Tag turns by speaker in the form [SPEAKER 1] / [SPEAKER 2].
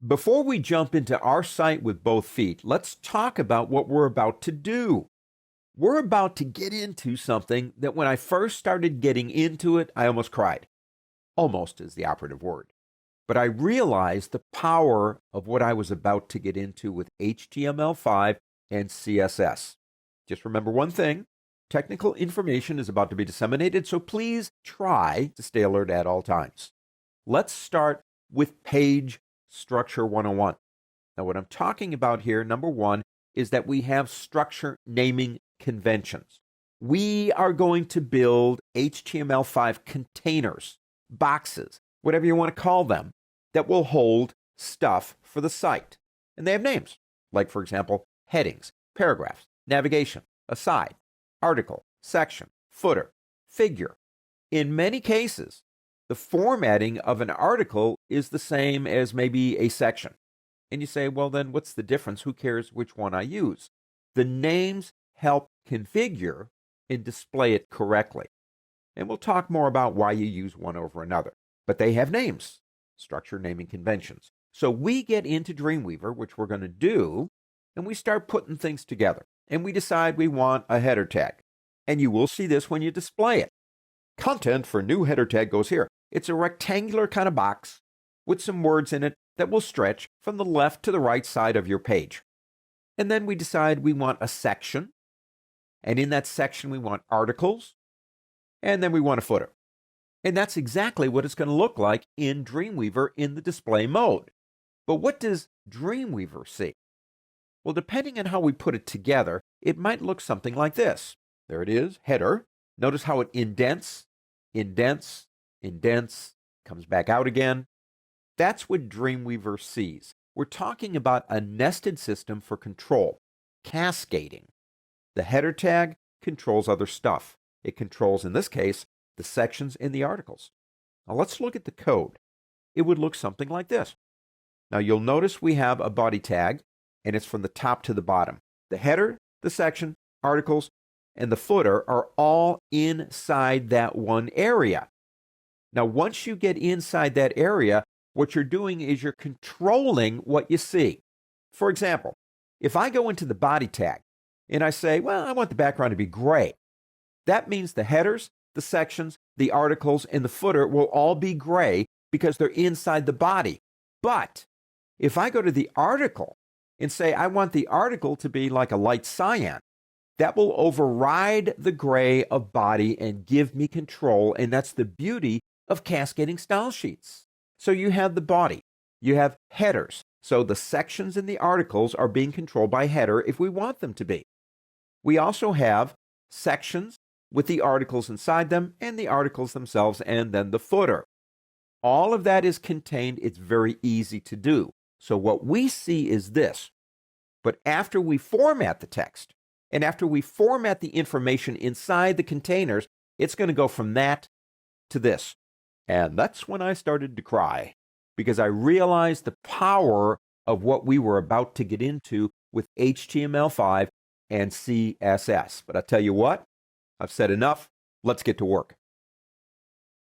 [SPEAKER 1] Before we jump into our site with both feet, let's talk about what we're about to do. We're about to get into something that when I first started getting into it, I almost cried. Almost is the operative word. But I realized the power of what I was about to get into with HTML5 and CSS. Just remember one thing, technical information is about to be disseminated, so please try to stay alert at all times. Let's start with page structure 101. Now what I'm talking about here, number one, is that we have structure naming conventions. We are going to build HTML5 containers, boxes, whatever you want to call them, that will hold stuff for the site. And they have names, like, for example, headings, paragraphs, navigation, aside, article, section, footer, figure. In many cases, the formatting of an article is the same as maybe a section. And you say, well, then what's the difference? Who cares which one I use? The names help configure and display it correctly. And we'll talk more about why you use one over another. But they have names, structure naming conventions. So we get into Dreamweaver, which we're going to do, and we start putting things together. And we decide we want a header tag. And you will see this when you display it. Content for new header tag goes here. It's a rectangular kind of box with some words in it that will stretch from the left to the right side of your page. And then we decide we want a section. And in that section, we want articles. And then we want a footer. And that's exactly what it's going to look like in Dreamweaver in the display mode. But what does Dreamweaver see? Well, depending on how we put it together, it might look something like this. There it is, header. Notice how it indents, indents, indents, comes back out again. That's what Dreamweaver sees. We're talking about a nested system for control, cascading. The header tag controls other stuff. It controls, in this case, the sections and the articles. Now let's look at the code. It would look something like this. Now you'll notice we have a body tag, and it's from the top to the bottom. The header, the section, articles, and the footer are all inside that one area. Now once you get inside that area, what you're doing is you're controlling what you see. For example, if I go into the body tag and I say, well, I want the background to be gray, that means the headers, the sections, the articles, and the footer will all be gray because they're inside the body. But if I go to the article and say I want the article to be like a light cyan, that will override the gray of body and give me control, and that's the beauty of cascading style sheets. So you have the body, you have headers, so the sections in the articles are being controlled by header if we want them to be. We also have sections with the articles inside them and the articles themselves, and then the footer. All of that is contained. It's very easy to do. So what we see is this. But after we format the text, and after we format the information inside the containers, it's going to go from that to this. And that's when I started to cry, because I realized the power of what we were about to get into with HTML5 and CSS. But I tell you what, I've said enough. Let's get to work.